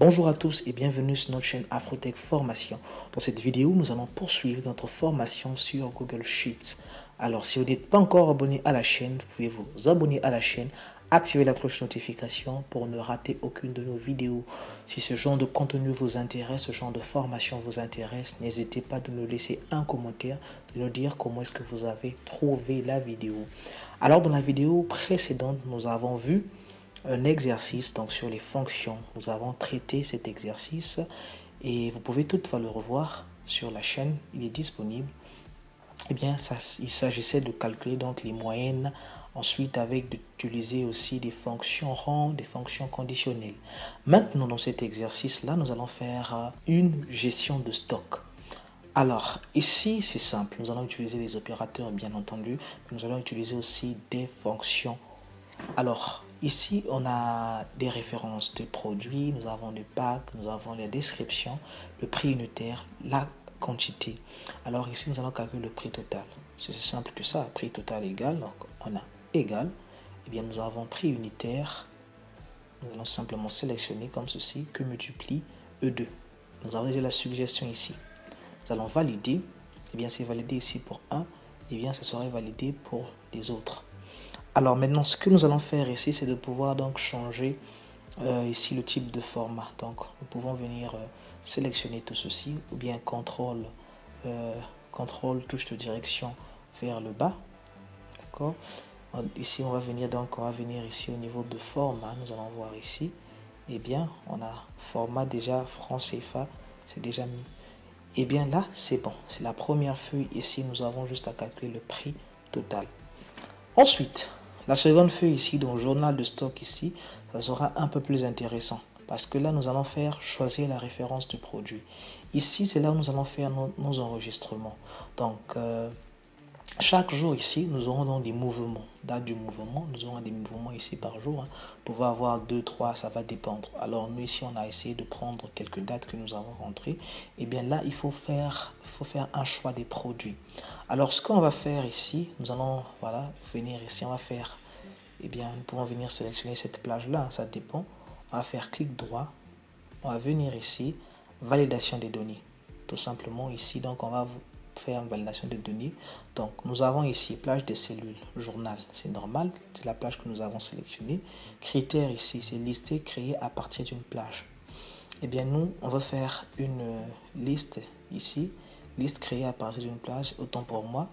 Bonjour à tous et bienvenue sur notre chaîne Afrotech Formation. Dans cette vidéo, nous allons poursuivre notre formation sur Google Sheets. Alors, si vous n'êtes pas encore abonné à la chaîne, vous pouvez vous abonner à la chaîne, activer la cloche de notification pour ne rater aucune de nos vidéos. Si ce genre de contenu vous intéresse, ce genre de formation vous intéresse, n'hésitez pas de nous laisser un commentaire, de nous dire comment est-ce que vous avez trouvé la vidéo. Alors, dans la vidéo précédente, nous avons vu un exercice donc sur les fonctions. Nous avons traité cet exercice et vous pouvez toutefois le revoir sur la chaîne, il est disponible. Eh bien, il s'agissait de calculer donc les moyennes, ensuite avec d'utiliser aussi des fonctions rang, des fonctions conditionnelles. Maintenant, dans cet exercice-là, nous allons faire une gestion de stock. Alors, ici, c'est simple. Nous allons utiliser les opérateurs, bien entendu, mais nous allons utiliser aussi des fonctions. Alors, ici, on a des références de produits, nous avons le pack, nous avons la description, le prix unitaire, la quantité. Alors ici, nous allons calculer le prix total. C'est simple que ça, prix total égal, donc on a égal, et bien nous avons prix unitaire, nous allons simplement sélectionner comme ceci, que multiplie E2. Nous avons déjà la suggestion ici. Nous allons valider, et bien c'est validé ici pour 1, et bien ça serait validé pour les autres. Alors maintenant, ce que nous allons faire ici, c'est de pouvoir donc changer ici le type de format. Donc nous pouvons venir sélectionner tout ceci, ou bien contrôle, touche de direction vers le bas. D'accord. Ici on va venir ici au niveau de format. Nous allons voir ici. Eh bien, on a format déjà franc CFA, c'est déjà mis. Et bien là, c'est bon. C'est la première feuille. Ici, nous avons juste à calculer le prix total. Ensuite, la seconde feuille ici, donc journal de stock ici, ça sera un peu plus intéressant parce que là, nous allons faire choisir la référence du produit. Ici, c'est là où nous allons faire nos enregistrements. Donc, chaque jour ici, nous aurons donc des mouvements. Date du mouvement, nous aurons des mouvements ici par jour. Vous pouvez avoir 2, 3, ça va dépendre. Alors, nous ici, on a essayé de prendre quelques dates que nous avons rentrées. Et bien là, il faut faire un choix des produits. Alors, ce qu'on va faire ici, nous allons, voilà, venir ici, on va faire, eh bien, nous pouvons venir sélectionner cette plage-là, ça dépend. On va faire clic droit, on va venir ici, validation des données. Tout simplement ici, donc on va faire une validation des données. Donc, nous avons ici plage des cellules, journal, c'est normal, c'est la plage que nous avons sélectionnée. Critères ici, c'est listé, créé à partir d'une plage. Eh bien, nous, on va faire une liste ici, liste créée à partir d'une plage, autant pour moi.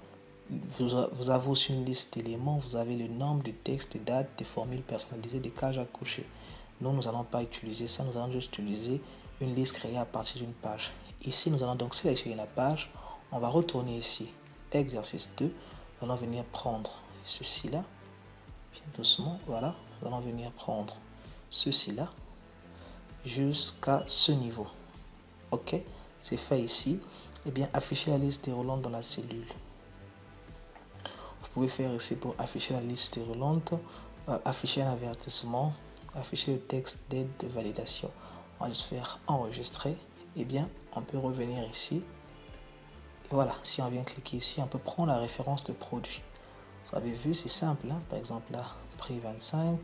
Vous avez aussi une liste d'éléments, vous avez le nombre de textes, des dates, des formules personnalisées, des cases à cocher. Nous n'allons pas utiliser ça, nous allons juste utiliser une liste créée à partir d'une page. Ici, nous allons donc sélectionner la page. On va retourner ici, exercice 2. Nous allons venir prendre ceci-là, bien doucement, voilà. Nous allons venir prendre ceci-là jusqu'à ce niveau. Ok, c'est fait ici. Et bien, afficher la liste déroulante dans la cellule. Vous pouvez faire ici pour afficher la liste déroulante, afficher un avertissement, afficher le texte d'aide de validation. On va juste faire enregistrer. Et bien, on peut revenir ici. Et voilà, si on vient cliquer ici, on peut prendre la référence de produit. Vous avez vu, c'est simple. Hein? Par exemple, là, prix 25.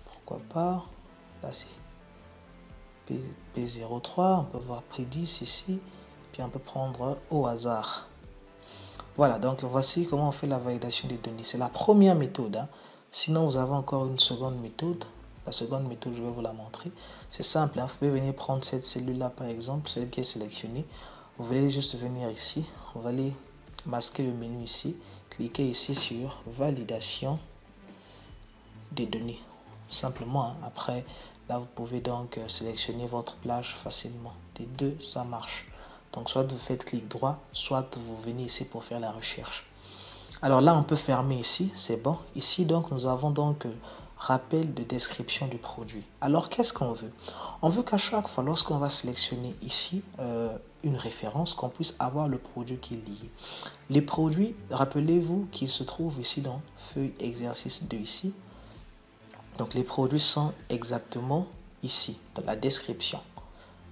Pourquoi pas. Là, c'est P03. On peut voir prix 10 ici. Puis on peut prendre au hasard. Voilà, donc voici comment on fait la validation des données. C'est la première méthode. Hein. Sinon, vous avez encore une seconde méthode. La seconde méthode, je vais vous la montrer. C'est simple. Hein. Vous pouvez venir prendre cette cellule-là, par exemple, celle qui est sélectionnée. Vous allez juste venir ici. On va aller masquer le menu ici. Cliquez ici sur validation des données. Simplement, hein. Après, là, vous pouvez donc sélectionner votre plage facilement. Les deux, ça marche. Donc, soit vous faites clic droit, soit vous venez ici pour faire la recherche. Alors là, on peut fermer ici, c'est bon. Ici, donc, nous avons donc rappel de description du produit. Alors, qu'est-ce qu'on veut? On veut qu'à chaque fois, lorsqu'on va sélectionner ici une référence, qu'on puisse avoir le produit qui est lié. Les produits, rappelez-vous qu'ils se trouvent ici dans feuille exercice 2 ici. Donc, les produits sont exactement ici, dans la description.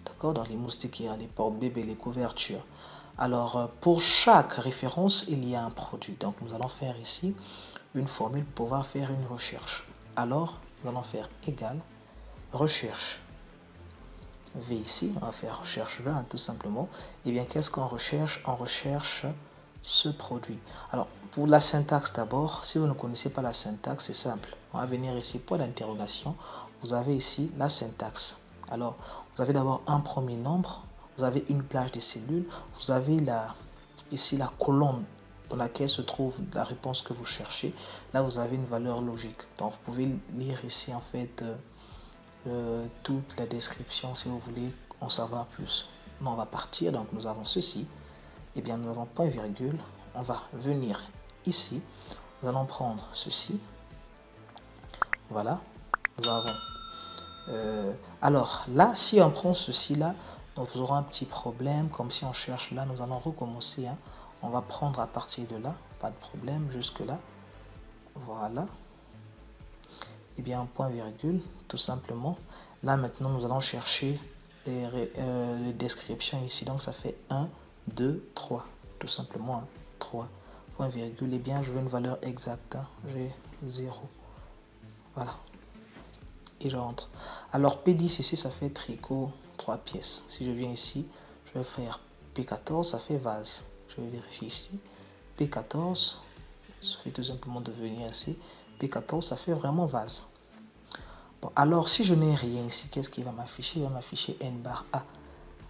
D'accord, dans les moustiquaires, les porte-bébés, les couvertures. Alors, pour chaque référence, il y a un produit. Donc, nous allons faire ici une formule pour pouvoir faire une recherche. Alors, nous allons faire égal, recherche. V ici, on va faire recherche là, tout simplement. Et bien, qu'est-ce qu'on recherche? On recherche ce produit. Alors, pour la syntaxe d'abord, si vous ne connaissez pas la syntaxe, c'est simple. On va venir ici, point d'interrogation. Vous avez ici la syntaxe. Alors, vous avez d'abord un premier nombre, vous avez une plage de cellules, vous avez ici la colonne dans laquelle se trouve la réponse que vous cherchez. Là, vous avez une valeur logique. Donc, vous pouvez lire ici, en fait, toute la description si vous voulez en savoir plus. On va partir, donc nous avons ceci. Et bien, nous avons point virgule. On va venir ici. Nous allons prendre ceci. Voilà. Nous avons... alors, là, si on prend ceci là, donc nous aurons un petit problème. Comme si on cherche là, nous allons recommencer. Hein. On va prendre à partir de là. Pas de problème jusque là. Voilà. Et bien, point virgule, tout simplement. Là, maintenant, nous allons chercher les descriptions ici. Donc, ça fait 1, 2, 3. Tout simplement, hein, 3. Point virgule. Et bien, je veux une valeur exacte. Hein. J'ai 0. Voilà. Et j'entre. Alors, P10 ici, ça fait tricot 3 pièces. Si je viens ici, je vais faire P14, ça fait vase. Je vais vérifier ici. P14, il suffit tout simplement de venir ici. P14, ça fait vraiment vase. Bon, alors, si je n'ai rien ici, qu'est-ce qu'il va m'afficher? Il va m'afficher N bar A.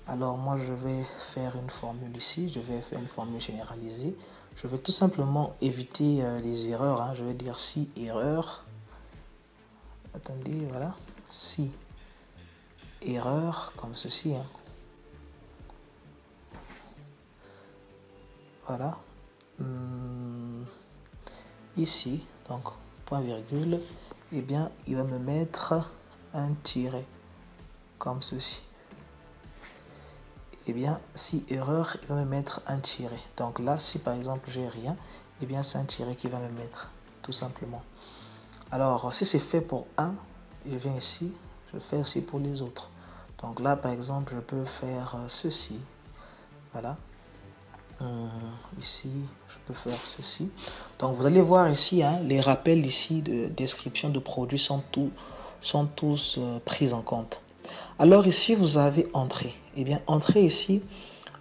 Alors, moi, je vais faire une formule ici. Je vais faire une formule généralisée. Je vais tout simplement éviter les erreurs. Hein. Je vais dire si erreur. Attendez, voilà. Si erreur, comme ceci. Hein. Voilà. Ici, donc, point virgule. Eh bien, il va me mettre un tiret, comme ceci. Eh bien, si erreur, il va me mettre un tiret. Donc là, si par exemple, j'ai rien, eh bien, c'est un tiret qui va me mettre, tout simplement. Alors, si c'est fait pour un, je viens ici, je fais aussi pour les autres. Donc là, par exemple, je peux faire ceci. Voilà. Ici, je peux faire ceci. Donc, vous allez voir ici, hein, les rappels ici de description de produits sont tous pris en compte. Alors ici, vous avez entrée. Eh bien, entrée ici,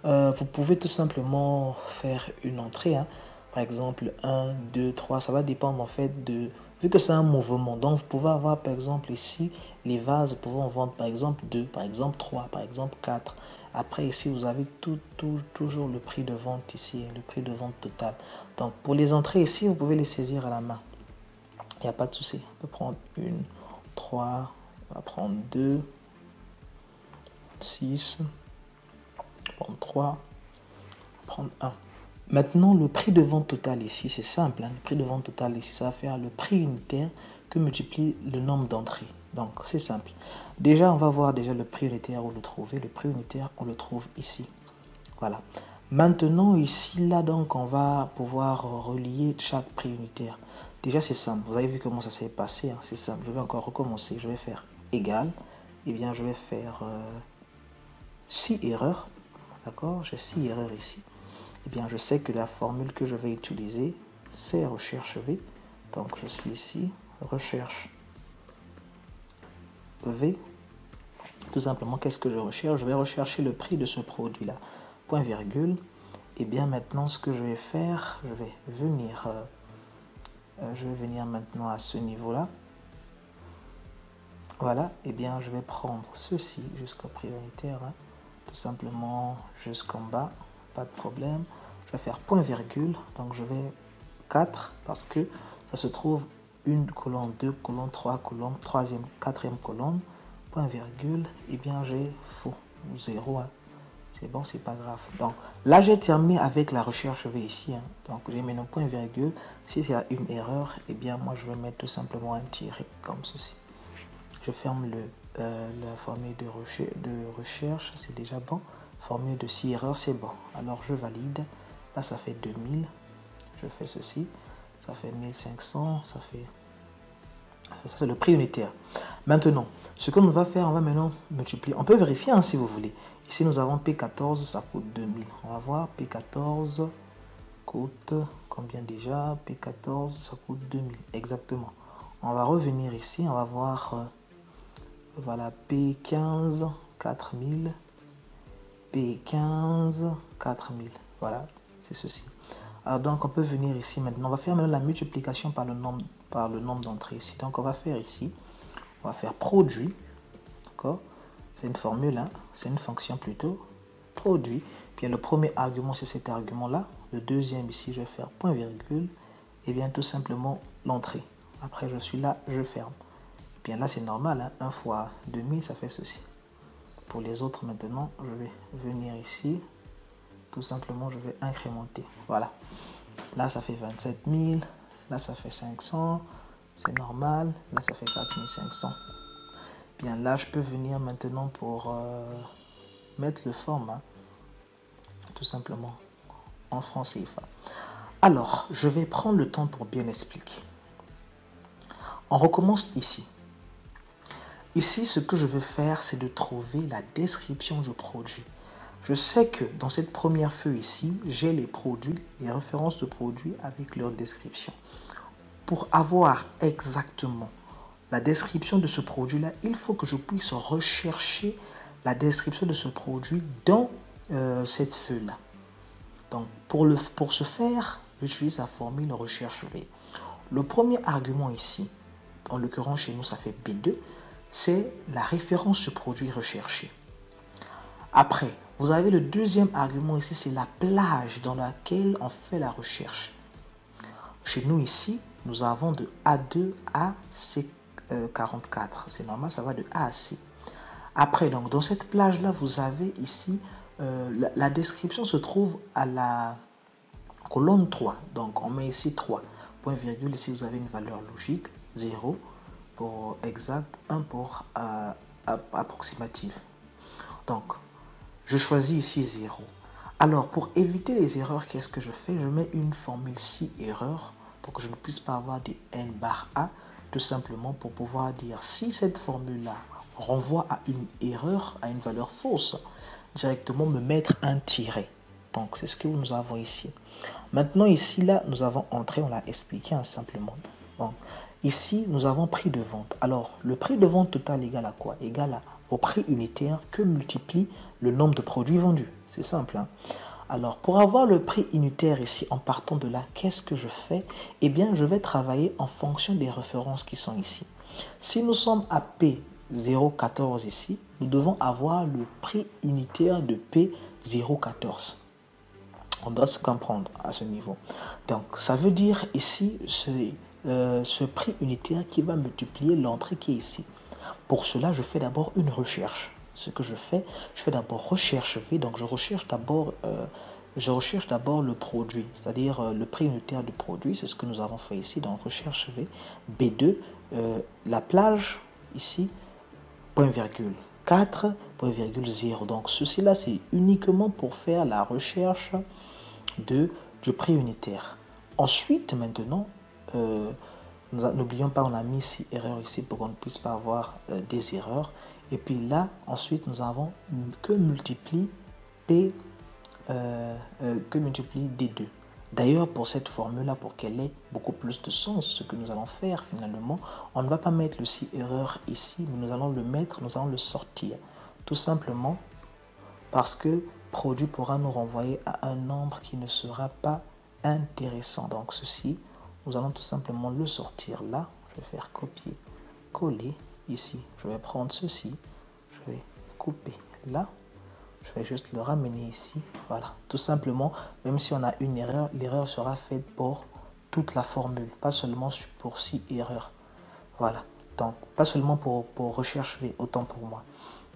vous pouvez tout simplement faire une entrée. Hein. Par exemple, 1, 2, 3, ça va dépendre en fait de... Vu que c'est un mouvement, donc vous pouvez avoir par exemple ici, les vases, vous pouvez en vendre par exemple 2, par exemple 3, par exemple 4. Après ici, vous avez toujours le prix de vente ici, le prix de vente total. Donc pour les entrées ici, vous pouvez les saisir à la main. Il n'y a pas de souci. On peut prendre 1, 3, on va prendre 2, 6, prendre 3, prendre 1. Maintenant, le prix de vente total ici, c'est simple. Hein. Le prix de vente total ici, ça va faire le prix unitaire que multiplie le nombre d'entrées. Donc, c'est simple. Déjà, on va voir déjà le prix unitaire où le trouver. Le prix unitaire, on le trouve ici. Voilà. Maintenant, ici, là, donc, on va pouvoir relier chaque prix unitaire. Déjà, c'est simple. Vous avez vu comment ça s'est passé. Hein. C'est simple. Je vais encore recommencer. Je vais faire égal. Eh bien, je vais faire 6 erreurs. D'accord? J'ai 6 erreurs ici. Eh bien, je sais que la formule que je vais utiliser, c'est recherche V. Donc, je suis ici, recherche V. Tout simplement, qu'est-ce que je recherche? Je vais rechercher le prix de ce produit-là. Point virgule. Et bien, maintenant, ce que je vais faire, je vais venir maintenant à ce niveau-là. Voilà. Et bien, je vais prendre ceci jusqu'au prix unitaire. Hein. Tout simplement, jusqu'en bas. Pas de problème. Je vais faire point virgule. Donc, je vais 4 parce que ça se trouve une colonne, 2 colonnes, 3 colonnes, troisième, quatrième colonne, point virgule, et bien j'ai faux, 0, hein. C'est bon, c'est pas grave. Donc là, j'ai terminé avec la recherche V ici, hein. Donc j'ai mis un point virgule. Si il y a une erreur, et bien moi je vais mettre tout simplement un tiret comme ceci. Je ferme la formule de recherche, c'est déjà bon. Formule de 6 erreurs, c'est bon. Alors je valide. Là, ça fait 2000. Je fais ceci. Ça fait 1500. Ça c'est le prix unitaire. Maintenant, ce qu'on va faire, on va maintenant multiplier. On peut vérifier hein, si vous voulez. Ici, nous avons P14, ça coûte 2000. On va voir, P14 coûte combien déjà? P14, ça coûte 2000. Exactement. On va revenir ici, on va voir, voilà, P15 4000, P15, 4000. Voilà, c'est ceci. Alors donc on peut venir ici maintenant, on va faire maintenant la multiplication par le nombre d'entrées ici. Donc on va faire ici, on va faire produit, d'accord? C'est une formule, hein? C'est une fonction plutôt, produit. Puis le premier argument c'est cet argument là, le deuxième ici je vais faire point virgule, et bien tout simplement l'entrée. Après je suis là, je ferme. Bien là c'est normal, hein? 1 fois 2000 ça fait ceci. Pour les autres maintenant, je vais venir ici, tout simplement je vais incrémenter. Voilà, là ça fait 27 000, là ça fait 500, c'est normal, là ça fait 4500. Bien là je peux venir maintenant pour mettre le format, tout simplement en francs CFA. Alors, je vais prendre le temps pour bien expliquer. On recommence ici. Ici, ce que je veux faire, c'est de trouver la description du produit. Je sais que dans cette première feuille ici, j'ai les produits, les références de produits avec leur description. Pour avoir exactement la description de ce produit-là, il faut que je puisse rechercher la description de ce produit dans cette feuille-là. Donc, pour ce faire, j'utilise la formule recherche V. Le premier argument ici, en l'occurrence chez nous, ça fait B2, c'est la référence du produit recherché. Après, vous avez le deuxième argument ici, c'est la plage dans laquelle on fait la recherche. Chez nous ici, nous avons de A2 à C44. C'est normal, ça va de A à C. Après, donc, dans cette plage-là, vous avez ici, la description se trouve à la colonne 3. Donc, on met ici 3. Point virgule, ici, vous avez une valeur logique, 0 pour exact, 1 pour approximatif. Donc, je choisis ici 0. Alors, pour éviter les erreurs, qu'est-ce que je fais? Je mets une formule si erreur pour que je ne puisse pas avoir des n bar a, tout simplement pour pouvoir dire si cette formule-là renvoie à une erreur, à une valeur fausse, directement me mettre un tiret. Donc, c'est ce que nous avons ici. Maintenant, ici, là, nous avons entré, on l'a expliqué hein, simplement. Bon. Ici, nous avons prix de vente. Alors, le prix de vente total égal à quoi? Égal au prix unitaire que multiplie le nombre de produits vendus. C'est simple. Hein? Alors, pour avoir le prix unitaire ici, en partant de là, qu'est-ce que je fais? Eh bien, je vais travailler en fonction des références qui sont ici. Si nous sommes à P014 ici, nous devons avoir le prix unitaire de P014. On doit se comprendre à ce niveau. Donc, ça veut dire ici, c'est ce prix unitaire qui va multiplier l'entrée qui est ici. Pour cela, je fais d'abord une recherche. Ce que je fais d'abord recherche V. Donc, je recherche d'abord le produit, c'est-à-dire le prix unitaire du produit. C'est ce que nous avons fait ici. Donc, recherche V. B2, la plage, ici, point virgule 4, point virgule 0. Donc, ceci-là, c'est uniquement pour faire la recherche du prix unitaire. Ensuite, maintenant, n'oublions pas, on a mis ici erreur ici pour qu'on ne puisse pas avoir des erreurs. Et puis là, ensuite, nous avons que multiplie P, que multiplie D2. D'ailleurs, pour cette formule-là, pour qu'elle ait beaucoup plus de sens, ce que nous allons faire finalement, on ne va pas mettre le si erreur ici, mais nous allons le mettre, nous allons le sortir. Tout simplement parce que produit pourra nous renvoyer à un nombre qui ne sera pas intéressant. Donc ceci, nous allons tout simplement le sortir là. Je vais faire copier, coller ici. Je vais prendre ceci, je vais couper là. Je vais juste le ramener ici. Voilà, tout simplement, même si on a une erreur, l'erreur sera faite pour toute la formule, pas seulement pour 6 erreurs. Voilà, donc pas seulement pour recherche V, autant pour moi.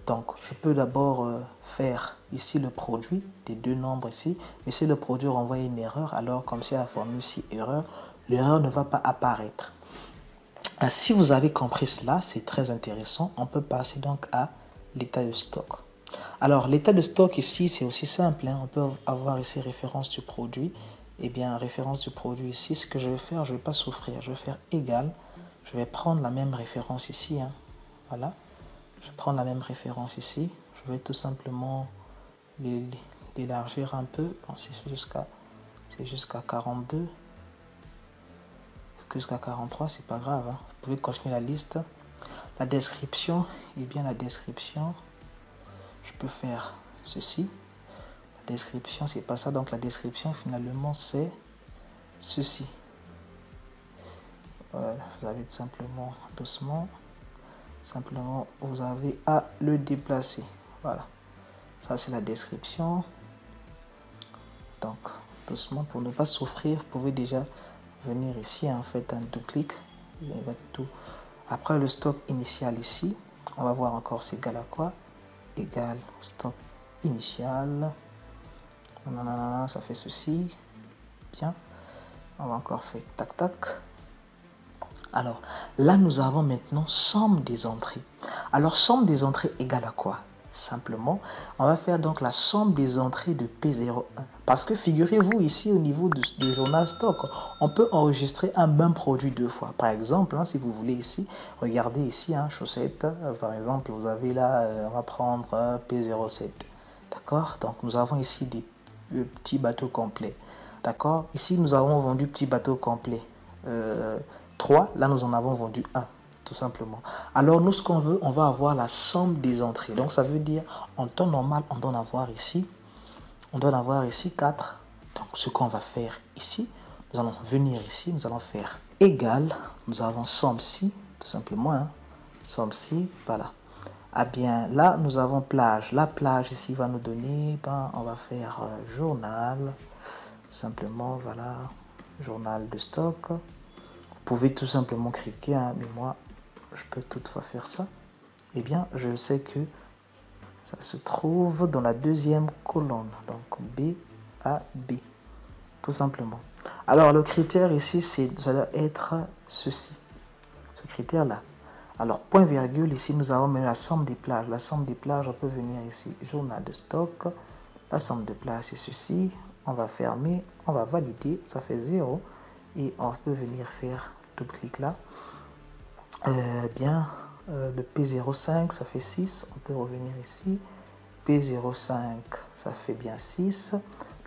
Donc, je peux d'abord faire ici le produit des deux nombres ici. Mais si le produit renvoie une erreur, alors comme c'est la formule si erreur, l'erreur ne va pas apparaître. Si vous avez compris cela, c'est très intéressant. On peut passer donc à l'état de stock. Alors, l'état de stock ici, c'est aussi simple. Hein. On peut avoir ici référence du produit. Eh bien, référence du produit ici, ce que je vais faire, je ne vais pas souffrir. Je vais faire égal. Je vais prendre la même référence ici. Hein. Voilà. Je prends la même référence ici. Je vais tout simplement l'élargir un peu. Bon, c'est jusqu'à 42. Jusqu'à 43, c'est pas grave. Hein. Vous pouvez continuer la liste. La description, eh bien la description, je peux faire ceci. La description, c'est pas ça. Donc la description, finalement, c'est ceci. Voilà, vous avez simplement, doucement, simplement, vous avez à le déplacer. Voilà. Ça, c'est la description. Donc, doucement, pour ne pas souffrir, vous pouvez déjà venir ici, en fait, un double-clic. Il va tout. Après le stock initial ici, on va voir encore c'est égal à quoi? Égal stock initial. Nanana, ça fait ceci. Bien. On va encore faire tac tac. Alors là, nous avons maintenant somme des entrées. Alors somme des entrées égale à quoi? Simplement, on va faire donc la somme des entrées de P01. Parce que figurez-vous ici au niveau du journal stock, on peut enregistrer un même produit deux fois. Par exemple, hein, si vous voulez ici, regardez ici, hein, chaussettes, par exemple, vous avez là, on va prendre P07. D'accord? Donc nous avons ici des petits bateaux complets. D'accord? Ici, nous avons vendu petits bateaux complets. 3, là nous en avons vendu 1. Tout simplement. Alors nous, ce qu'on veut, on va avoir la somme des entrées. Donc ça veut dire, en temps normal, on doit en avoir ici. On doit en avoir ici 4. Donc ce qu'on va faire ici, nous allons venir ici, nous allons faire égal. Nous avons somme ci, tout simplement. Hein, somme ci, voilà. Ah bien, là, nous avons plage. La plage ici va nous donner, ben, on va faire journal. Simplement, voilà, journal de stock. Vous pouvez tout simplement cliquer, hein, mais moi, je peux toutefois faire ça. Eh bien, je sais que ça se trouve dans la deuxième colonne. Donc, B à B. Tout simplement. Alors, le critère ici, ça doit être ceci. Ce critère-là. Alors, point virgule, ici, nous avons la somme des plages. La somme des plages, on peut venir ici, journal de stock. La somme de plages, c'est ceci. On va fermer, on va valider. Ça fait 0. Et on peut venir faire double-clic là. Bien, le P05, ça fait 6. On peut revenir ici. P05, ça fait bien 6.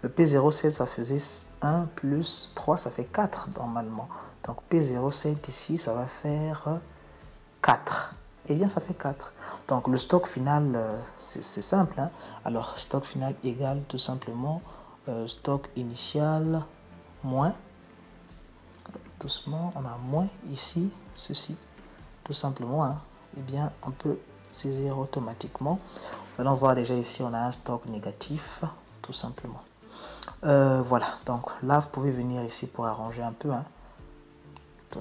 Le P07, ça faisait 1 plus 3, ça fait 4 normalement. Donc P07 ici, ça va faire 4. Eh bien, ça fait 4. Donc le stock final, c'est simple. Hein? Alors, stock final égale tout simplement stock initial moins. Doucement, on a moins ici, ceci. Tout simplement, hein, eh bien, on peut saisir automatiquement. Nous allons voir déjà ici, on a un stock négatif, tout simplement. Voilà, donc là, vous pouvez venir ici pour arranger un peu. Hein.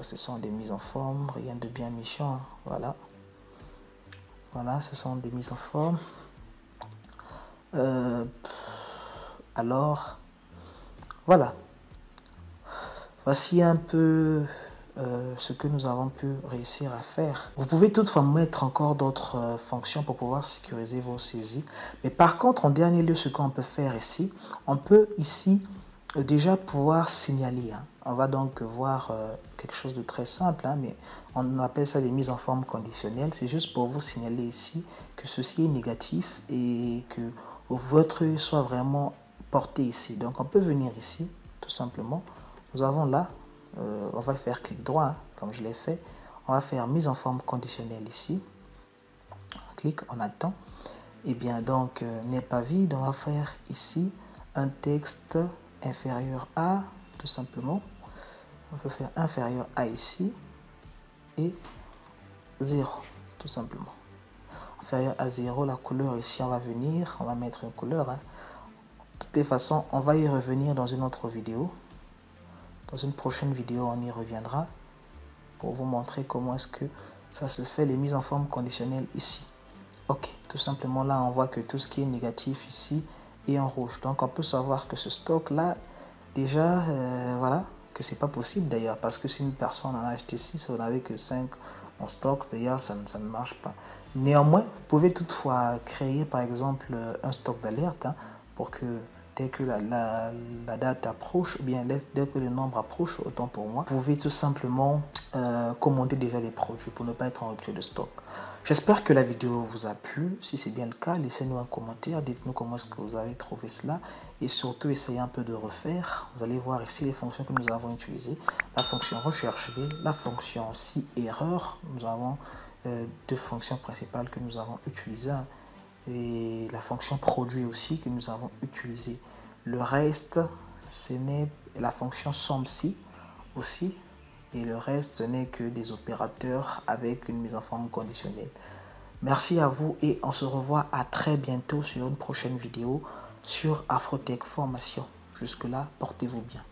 Ce sont des mises en forme, rien de bien méchant. Hein. Voilà. Voilà, ce sont des mises en forme. Alors, voilà. Voici un peu ce que nous avons pu réussir à faire. Vous pouvez toutefois mettre encore d'autres fonctions pour pouvoir sécuriser vos saisies. Mais par contre, en dernier lieu, ce qu'on peut faire ici, on peut ici déjà pouvoir signaler. Hein. On va donc voir quelque chose de très simple, hein, mais on appelle ça des mises en forme conditionnelles. C'est juste pour vous signaler ici que ceci est négatif et que votre soit vraiment porté ici. Donc on peut venir ici, tout simplement. Nous avons là, on va faire clic droit, hein, comme je l'ai fait. On va faire mise en forme conditionnelle ici. On clique, on attend. Et bien donc, n'est pas vide, on va faire ici un texte inférieur à, tout simplement. On peut faire inférieur à ici et 0, tout simplement. Inférieur à 0, la couleur ici, on va venir, on va mettre une couleur. Hein. De toutes les façons, on va y revenir dans une autre vidéo. Dans une prochaine vidéo, on y reviendra pour vous montrer comment est-ce que ça se fait, les mises en forme conditionnelles ici. Ok, tout simplement là, on voit que tout ce qui est négatif ici est en rouge. Donc, on peut savoir que ce stock-là, déjà, voilà, que c'est pas possible d'ailleurs, parce que si une personne en a acheté 6, on n'avait que 5 en stock, d'ailleurs, ça ne marche pas. Néanmoins, vous pouvez toutefois créer, par exemple, un stock d'alerte hein, pour que dès que la date approche, ou bien dès que le nombre approche, autant pour moi, vous pouvez tout simplement commander déjà les produits pour ne pas être en rupture de stock. J'espère que la vidéo vous a plu. Si c'est bien le cas, laissez-nous un commentaire. Dites-nous comment est-ce que vous avez trouvé cela. Et surtout, essayez un peu de refaire. Vous allez voir ici les fonctions que nous avons utilisées. La fonction recherche V, la fonction si erreur. Nous avons deux fonctions principales que nous avons utilisées. et la fonction produit aussi que nous avons utilisé. Le reste, ce n'est la fonction SOMSI aussi. Et le reste, ce n'est que des opérateurs avec une mise en forme conditionnelle. Merci à vous et on se revoit à très bientôt sur une prochaine vidéo sur Afrotech Formation. Jusque-là, portez-vous bien.